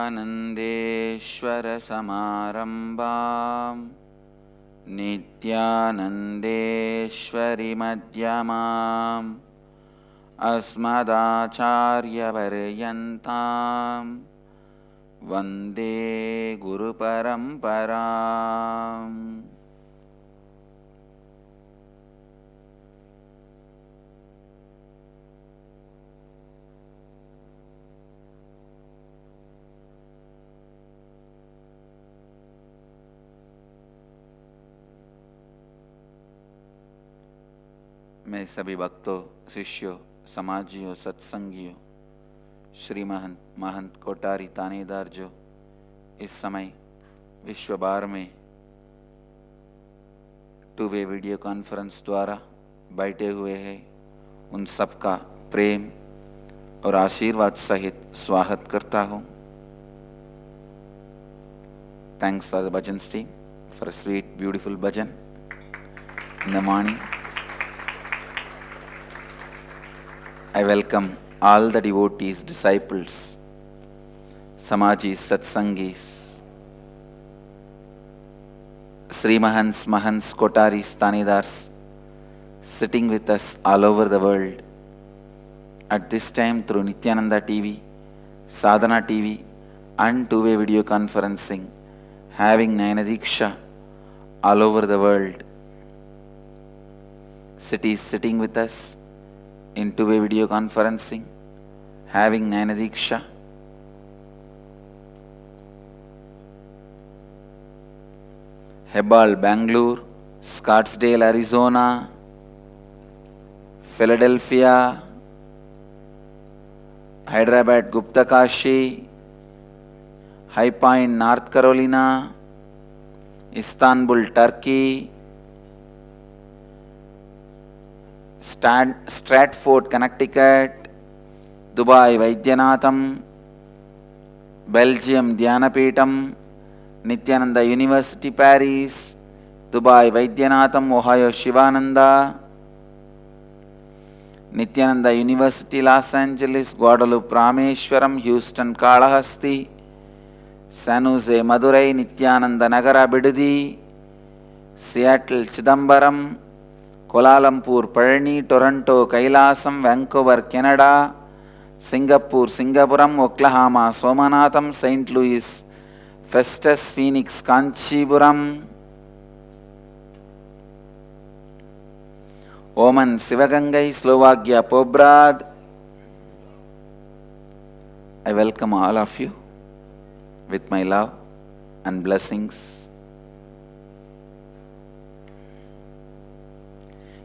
नित्यानन्देश्वरसमारम्भां नित्यानन्देश्वरिमध्यमाम् अस्मदाचार्यपर्यन्तां वन्दे गुरुपरम्पराम्. मैं सभी भक्तों, शिष्यों, समाजियों, सत्संगियों, श्री महंत कोठारी थानेदार जो इस समय विश्व भर में टू-वे वीडियो कॉन्फ्रेंस द्वारा बैठे हुए हैं, उन सबका प्रेम और आशीर्वाद सहित स्वागत करता हूँ. Thanks for the bhajans team for a sweet, beautiful bhajan in the morning. I welcome all the devotees, disciples, Samajis, Satsangis, Sri Mahants, Kotaris, Tanidars, sitting with us all over the world. At this time through Nithyananda TV, Sadhana TV and two-way video conferencing, having Nayanadiksha all over the world. Cities sitting with us in two-way video conferencing, having Nayanadiksha. Hebbal, Bangalore, Scottsdale, Arizona, Philadelphia, Hyderabad, Gupta Kashi, High Point, North Carolina, Istanbul, Turkey, Stratford, Connecticut, Dubai, Vaidyanatham, Belgium, Dhyanapeetam, Nithyananda University, Paris, Dubai, Vaidyanatham, Ohio, Shivananda, Nithyananda University, Los Angeles, Guadalupe, Rameshwaram, Houston, Kalahasti, San Jose, Madurai, Nithyananda Nagara, Bidadi, Seattle, Chidambaram, Kuala Lumpur, Perni, Toronto, Kailasam, Vancouver, Canada, Singapore, Singapuram, Oklahoma, Somanatham, St. Louis, Festus, Phoenix, Kanchipuram, Oman, Sivagangai, Slovakia, Pobrad. I welcome all of you with my love and blessings.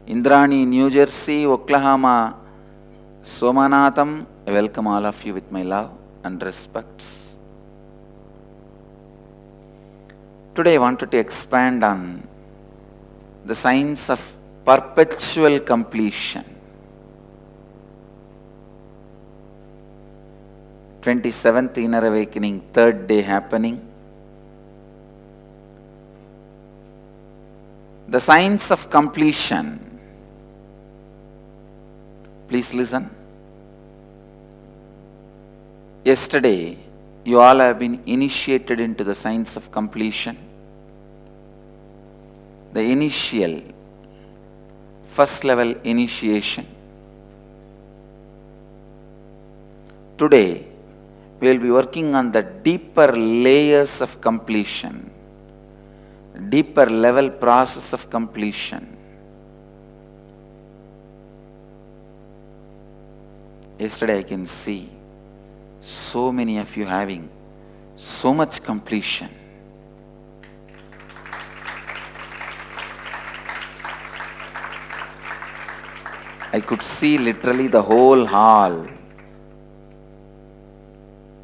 Indrani, New Jersey, Oklahoma, Somanatham, I welcome all of you with my love and respects. Today I wanted to expand on the science of perpetual completion. 27th Inner Awakening, third day happening. The science of completion. Please listen. Yesterday, you all have been initiated into the science of completion. The initial, first level initiation. Today, we will be working on the deeper layers of completion, deeper level process of completion. Yesterday I can see so many of you having so much completion. I could see literally the whole hall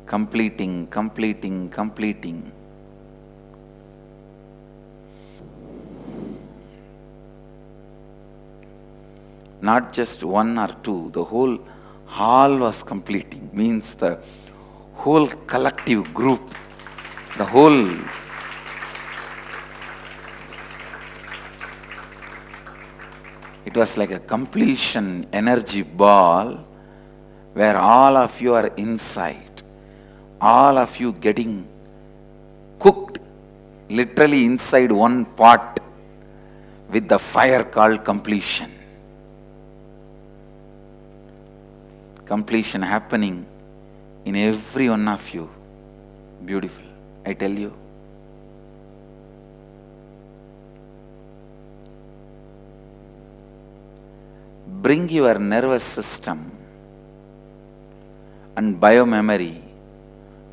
completing. Not just one or two, the whole hall was completing, means the whole collective group, the whole it was like a completion energy ball where all of you are inside. all of you getting cooked literally inside one pot with the fire called completion. Completion happening in every one of you. Beautiful, I tell you. Bring your nervous system and biomemory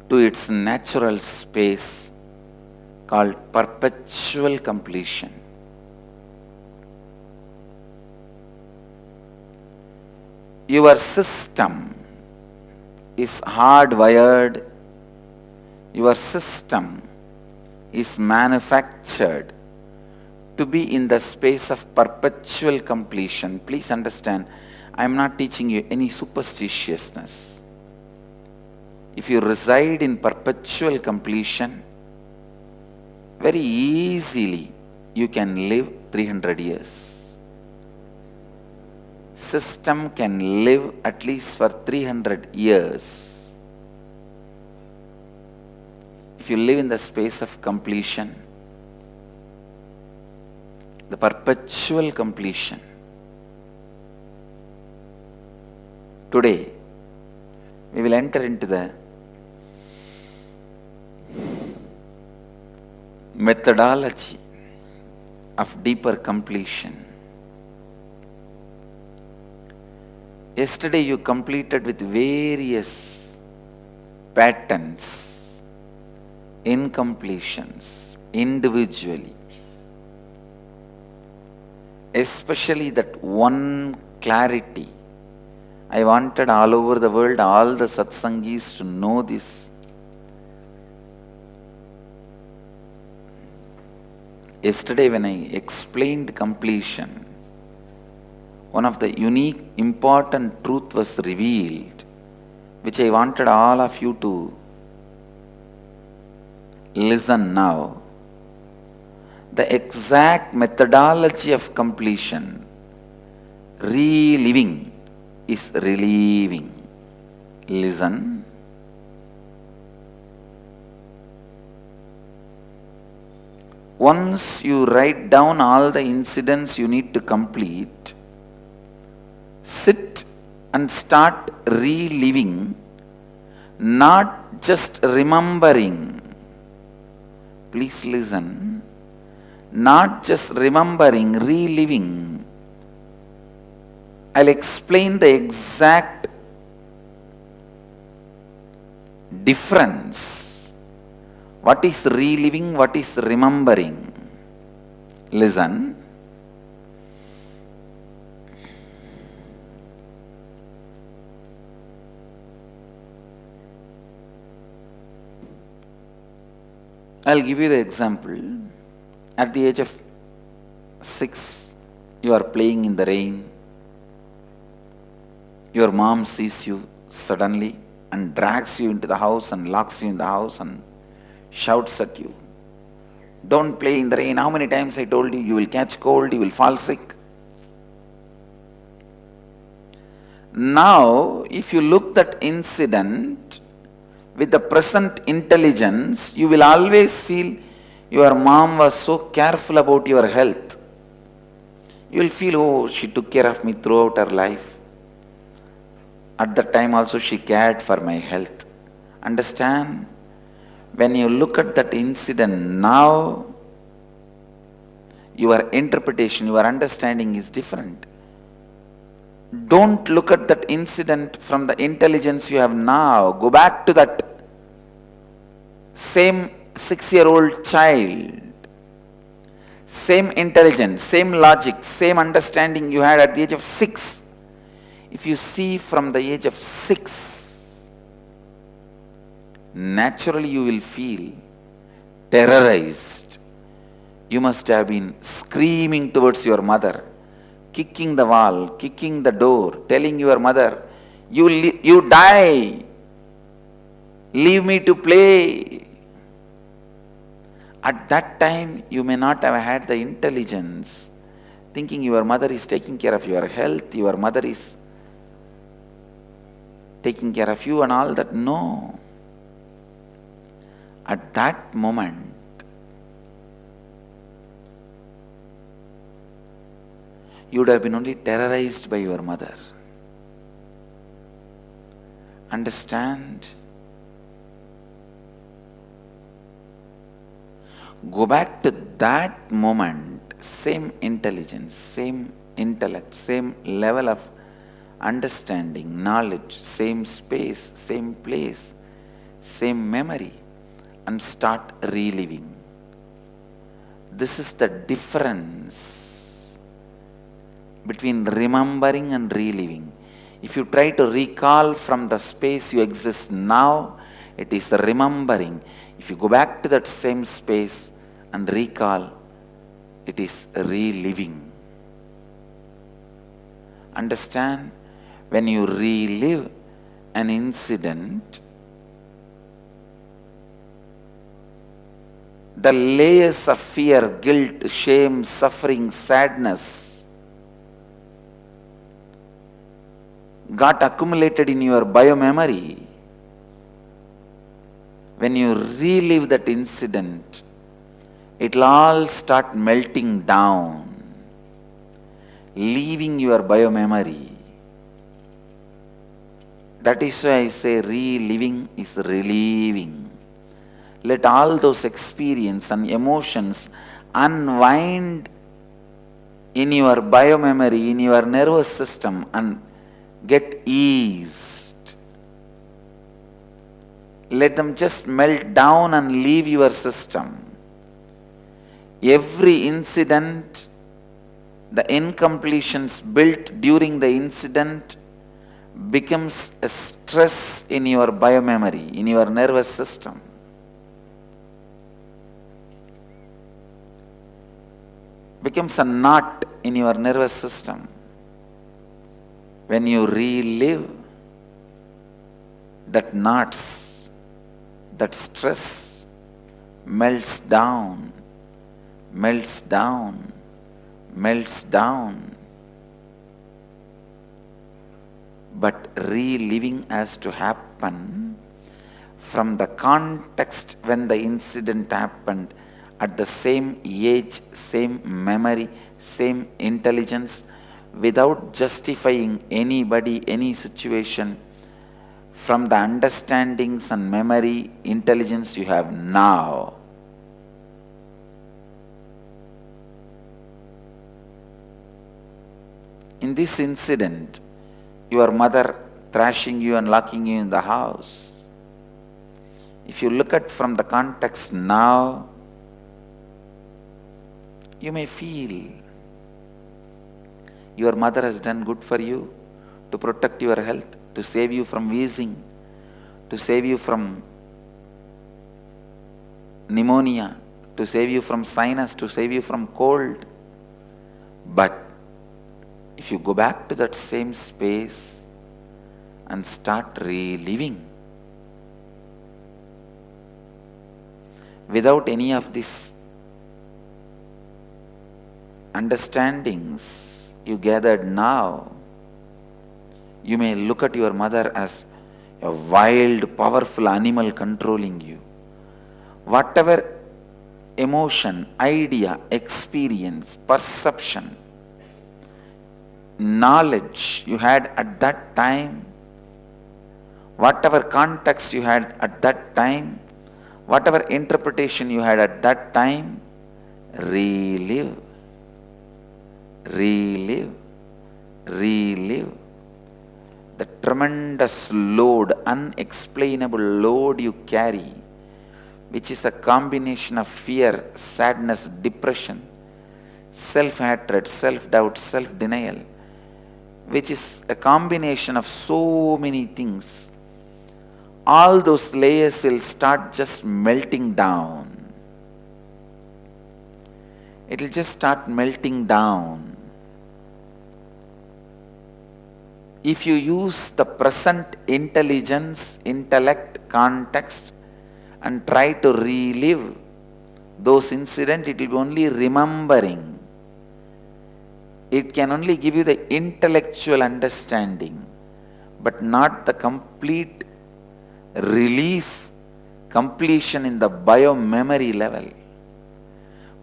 to its natural space called perpetual completion. Your system is hardwired, your system is manufactured to be in the space of perpetual completion. Please understand, I am not teaching you any superstitiousness. If you reside in perpetual completion, very easily you can live 300 years. System can live at least for 300 years. If you live in the space of completion, the perpetual completion. Today, we will enter into the methodology of deeper completion. Yesterday you completed with various patterns, incompletions, individually. Especially that one clarity. I wanted all over the world, all the satsangis to know this. Yesterday when I explained completion, one of the unique, important truth was revealed, which I wanted all of you to listen now. The exact methodology of completion, reliving, is relieving. Listen. Once you write down all the incidents you need to complete, sit and start reliving, not just remembering. Please listen. Not just remembering, reliving. I'll explain the exact difference. What is reliving, what is remembering? Listen. I'll give you the example. At the age of 6, you are playing in the rain. Your mom sees you suddenly and drags you into the house and locks you in the house and shouts at you. Don't play in the rain. How many times I told you, you will catch cold, you will fall sick. Now, if you look that incident with the present intelligence, you will always feel your mom was so careful about your health. You will feel, oh, she took care of me throughout her life. At that time also she cared for my health. Understand? When you look at that incident now, your interpretation, your understanding is different. Don't look at that incident from the intelligence you have now. Go back to that same 6-year-old child. Same intelligence, same logic, same understanding you had at the age of 6. If you see from the age of 6, naturally you will feel terrorized. You must have been screaming towards your mother, kicking the wall, kicking the door, telling your mother, you die, leave me to play. At that time, you may not have had the intelligence, thinking your mother is taking care of your health, your mother is taking care of you and all that. No. At that moment, you would have been only terrorized by your mother. Understand? Go back to that moment, same intelligence, same intellect, same level of understanding, knowledge, same space, same place, same memory, and start reliving. This is the difference between remembering and reliving. If you try to recall from the space you exist now, it is remembering. If you go back to that same space and recall, it is reliving. Understand? When you relive an incident, the layers of fear, guilt, shame, suffering, sadness got accumulated in your biomemory. When you relive that incident, it will all start melting down, leaving your biomemory. That is why I say reliving is relieving. Let all those experiences and emotions unwind in your biomemory, in your nervous system, and get eased. Let them just melt down and leave your system. Every incident, the incompletions built during the incident becomes a stress in your biomemory, in your nervous system. Becomes a knot in your nervous system. When you relive, that knots, that stress melts down, melts down, melts down. But reliving has to happen from the context when the incident happened, at the same age, same memory, same intelligence, without justifying anybody, any situation, from the understandings and memory, intelligence you have now. In this incident, your mother thrashing you and locking you in the house, if you look at from the context now, you may feel your mother has done good for you to protect your health, to save you from wheezing, to save you from pneumonia, to save you from sinus, to save you from cold. But if you go back to that same space and start reliving, without any of these understandings you gathered now, you may look at your mother as a wild, powerful animal controlling you. Whatever emotion, idea, experience, perception, knowledge you had at that time, whatever context you had at that time, whatever interpretation you had at that time, relive, relive, relive. The tremendous load, unexplainable load you carry, which is a combination of fear, sadness, depression, self-hatred, self-doubt, self-denial, which is a combination of so many things. All those layers will start just melting down. It will just start melting down. If you use the present intelligence, intellect, context, and try to relive those incidents, it will be only remembering. It can only give you the intellectual understanding, but not the complete relief, completion in the bio-memory level.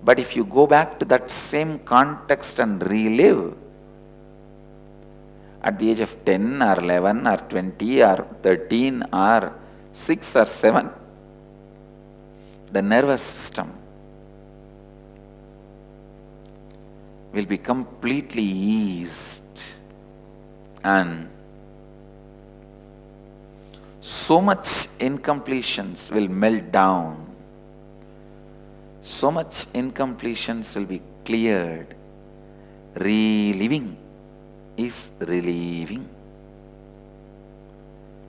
But if you go back to that same context and relive at the age of 10 or 11 or 20 or 13 or 6 or 7, the nervous system will be completely eased, and so much incompletions will melt down. So much incompletions will be cleared. Reliving is relieving.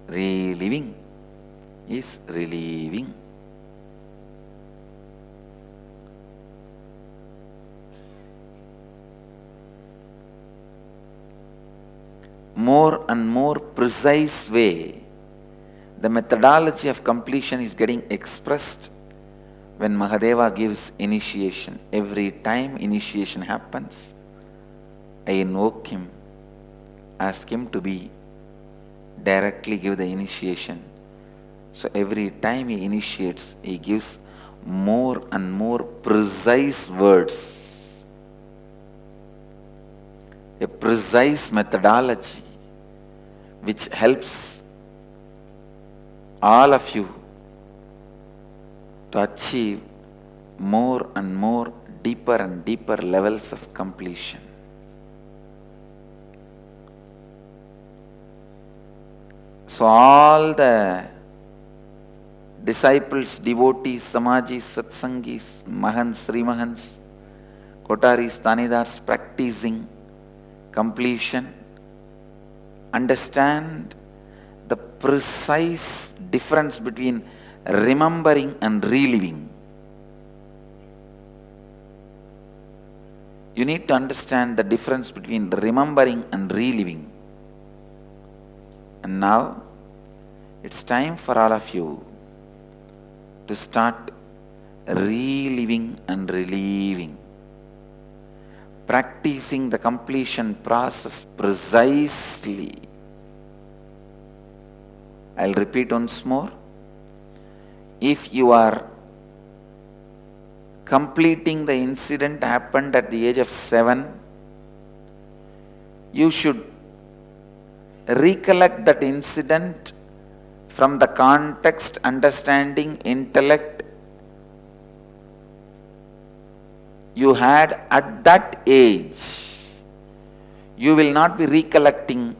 Reliving is relieving. More and more precise way, the methodology of completion is getting expressed when Mahadeva gives initiation. Every time initiation happens, I invoke him, ask him to directly give the initiation. So every time he initiates, he gives more and more precise words, a precise methodology which helps all of you to achieve more and more deeper and deeper levels of completion. So all the disciples, devotees, samajis, satsangis, mahans, Sri Mahans, Kotaris, Tanidars practicing completion understand the precise difference between remembering and reliving. You need to understand the difference between remembering and reliving. And now it's time for all of you to start reliving and reliving, practicing the completion process precisely. I'll repeat once more. If you are completing the incident happened at the age of 7, you should recollect that incident from the context, understanding, intellect you had at that age. You will not be recollecting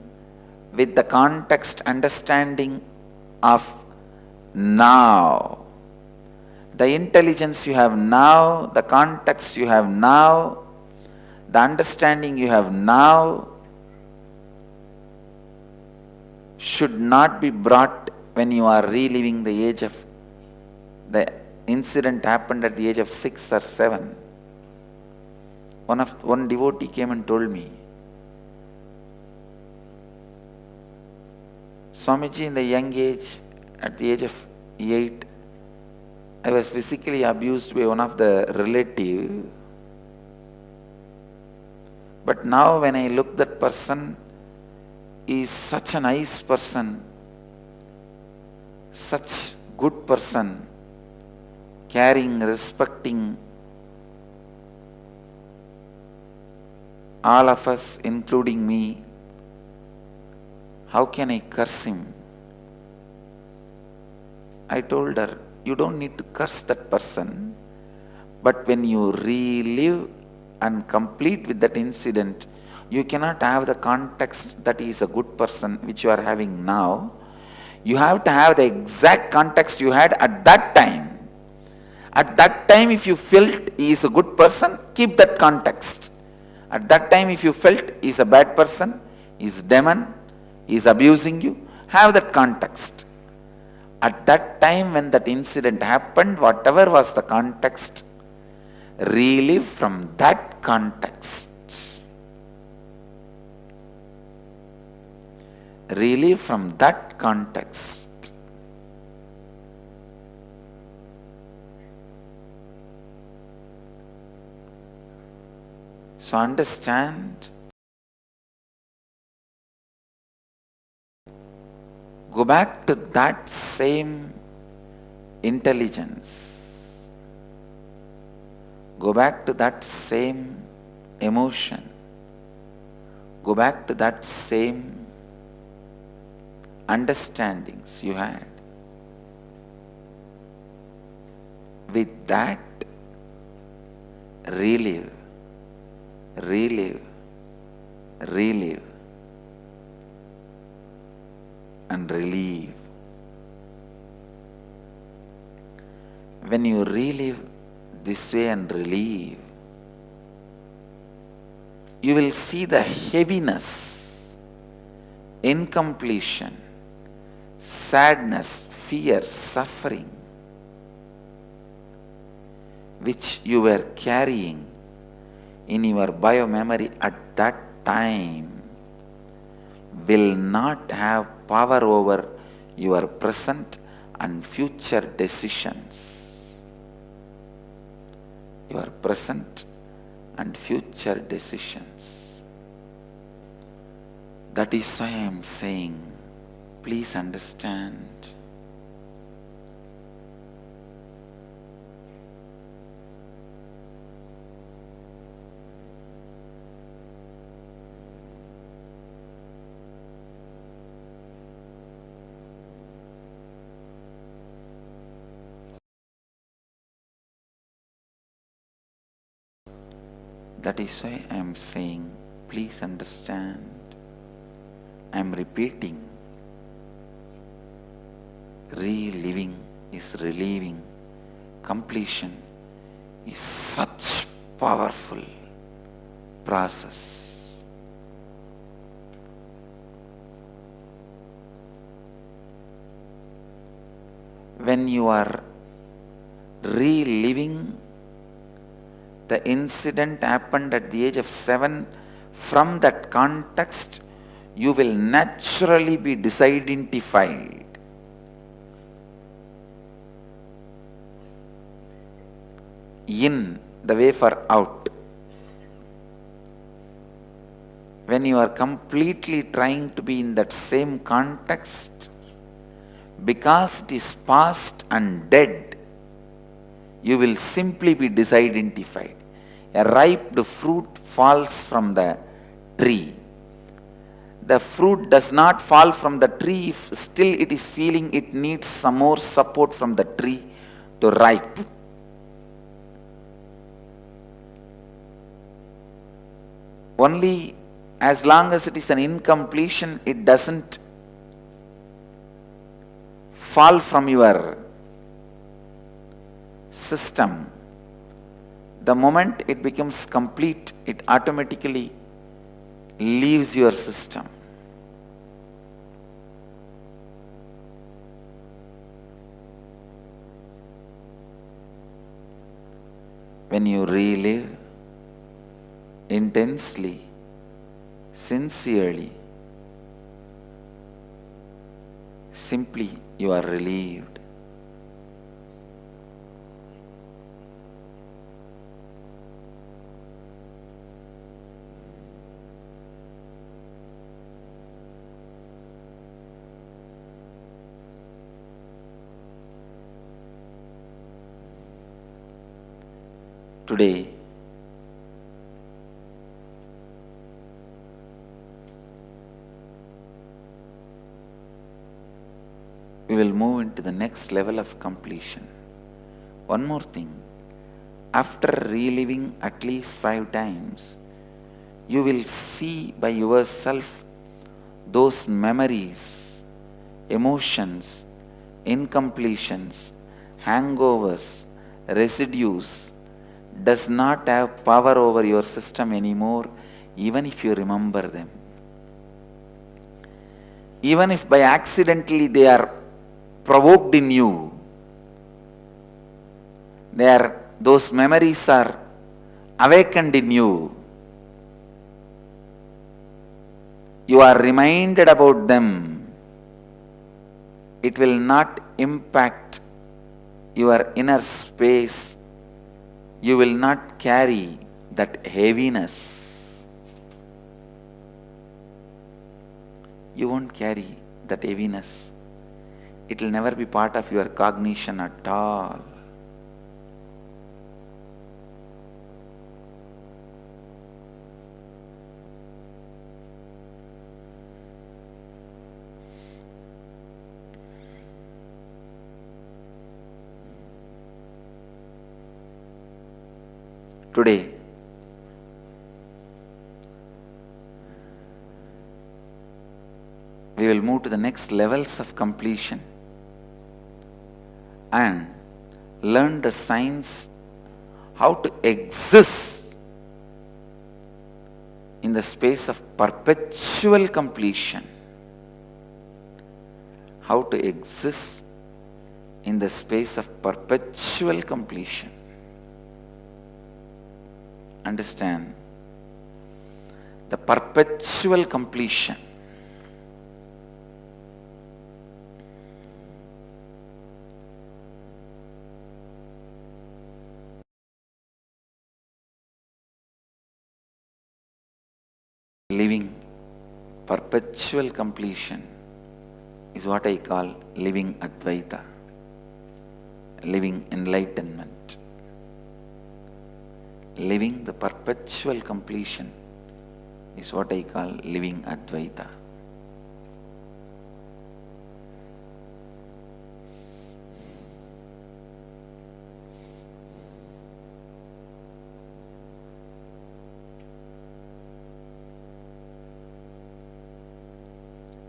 with the context, understanding of now. The intelligence you have now, the context you have now, the understanding you have now should not be brought when you are reliving the age of the incident happened at the age of 6 or 7. One devotee came and told me, Swamiji, in the young age, at the age of 8, I was physically abused by one of the relative. But now when I look, that person is such a nice person, such good person, caring, respecting all of us, including me. How can I curse him? I told her, you don't need to curse that person, but when you relive and complete with that incident, you cannot have the context that he is a good person which you are having now. You have to have the exact context you had at that time. At that time, if you felt he is a good person, keep that context. At that time, if you felt he is a bad person, he is a demon, he is abusing you, have that context. At that time when that incident happened, whatever was the context, relive from that context. Relive from that context. So understand, go back to that same intelligence. Go back to that same emotion. Go back to that same understandings you had. With that, relive, relive, relive, and relieve. When you relive this way and relieve, you will see the heaviness, incompletion, sadness, fear, suffering, which you were carrying in your biomemory at that time will not have power over your present and future decisions. Your present and future decisions. That is why I am saying, please understand. That is why I am saying, please understand. I am repeating. Reliving is relieving. Completion is such powerful process. When you are reliving the incident happened at the age of 7, from that context, you will naturally be disidentified. In the way for out. When you are completely trying to be in that same context, because it is past and dead, you will simply be disidentified. A ripe fruit falls from the tree. The fruit does not fall from the tree if still it is feeling it needs some more support from the tree to ripe. Only as long as it is an incompletion, it doesn't fall from your system. The moment it becomes complete, it automatically leaves your system. When you relive intensely, sincerely, simply you are relieved. Today, we will move into the next level of completion. One more thing, after reliving at least 5 times, you will see by yourself those memories, emotions, incompletions, hangovers, residues does not have power over your system anymore, even if you remember them. Even if by accidentally they are provoked in you, those memories are awakened in you. You are reminded about them. It will not impact your inner space. You will not carry that heaviness. You won't carry that heaviness. it will never be part of your cognition at all. Today, we will move to the next levels of completion and learn the science how to exist in the space of perpetual completion. How to exist in the space of perpetual completion. Understand the perpetual completion. Living perpetual completion is what I call living Advaita, living enlightenment. Living the perpetual completion is what I call living Advaita.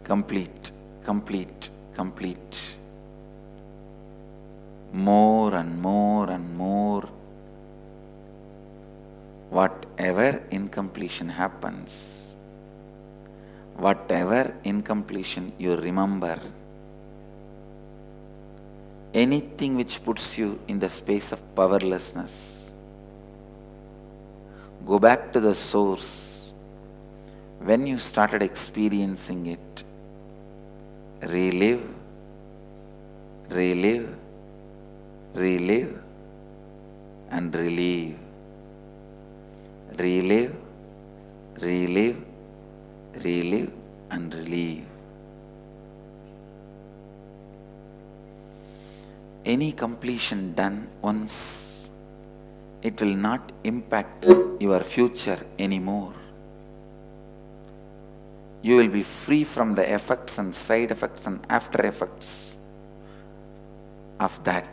Complete, complete, complete. More and more and more. Whatever incompletion happens, whatever incompletion you remember, anything which puts you in the space of powerlessness, go back to the source. When you started experiencing it, relive, relive, relive, and relieve. Relive, relive, relive, and relieve. Any completion done once, it will not impact your future anymore. You will be free from the effects and side effects and after effects of that.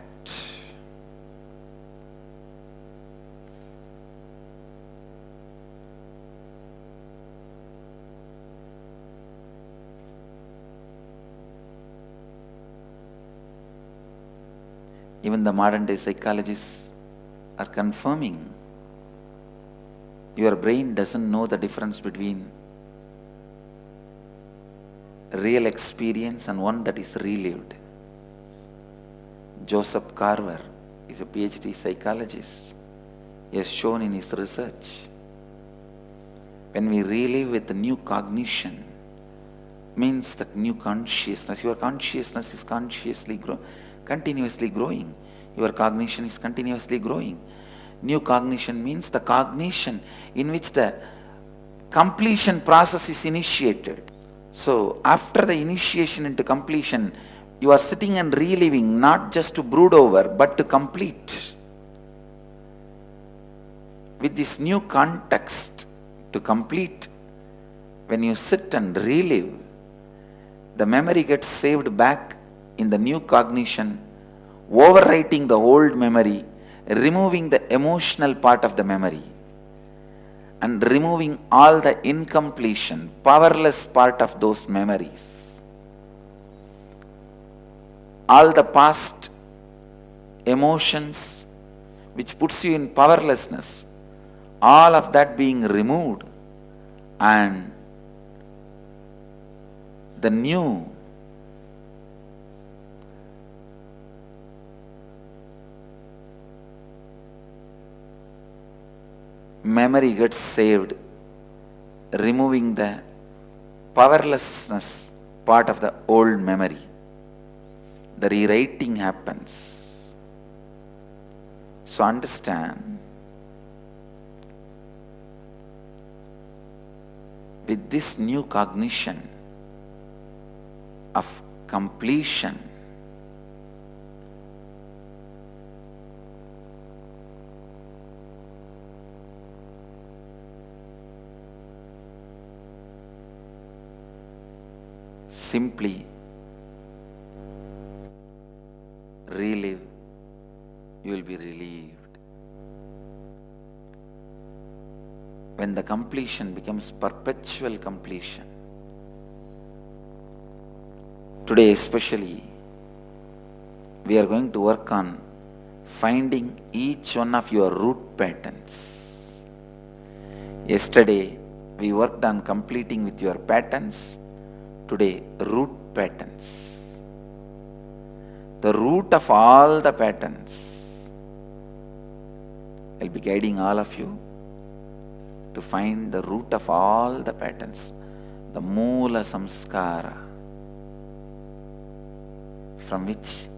Even the modern day psychologists are confirming your brain doesn't know the difference between real experience and one that is relived. Joseph Carver is a PhD psychologist. He has shown in his research, when we relive with the new cognition, means that new consciousness, your consciousness is continuously growing. Your cognition is continuously growing. New cognition means the cognition in which the completion process is initiated. So after the initiation into completion, you are sitting and reliving, not just to brood over, but to complete. With this new context, to complete, when you sit and relive, the memory gets saved back in the new cognition, overwriting the old memory, removing the emotional part of the memory, and removing all the incompletion, powerless part of those memories. All the past emotions which puts you in powerlessness, all of that being removed, and the new memory gets saved, removing the powerlessness part of the old memory. The rewriting happens. So understand, with this new cognition of completion, simply relive, you will be relieved. When the completion becomes perpetual completion, today especially, we are going to work on finding each one of your root patterns. Yesterday, we worked on completing with your patterns. Today, root patterns. The root of all the patterns. I'll be guiding all of you to find the root of all the patterns, the Moola Samskara, from which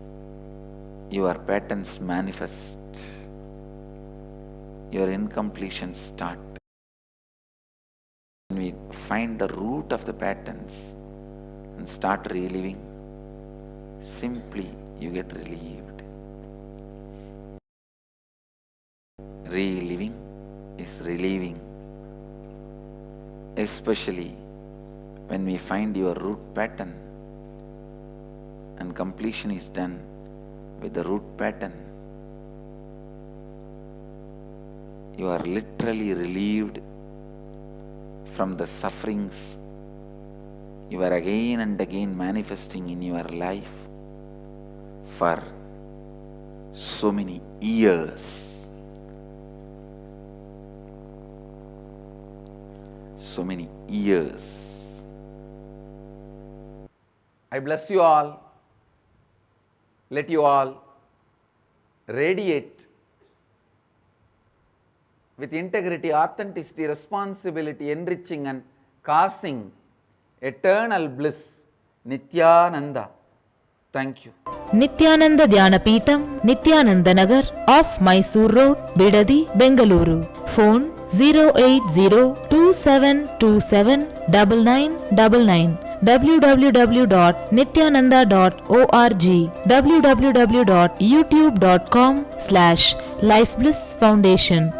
your patterns manifest, your incompletions start. When we find the root of the patterns and start reliving, simply you get relieved. Reliving is relieving, especially when we find your root pattern and completion is done with the root pattern. You are literally relieved from the sufferings you are again and again manifesting in your life for so many years. So many years. I bless you all. Let you all radiate with integrity, authenticity, responsibility, enriching and causing eternal bliss. Nithyananda. Thank you. Nithyananda Dhyanapitham, Nithyananda Nagar, off Mysore Road, Bidadi, Bengaluru. Phone 08027279999. www.nithyananda.org, www.youtube.com/Life Bliss Foundation.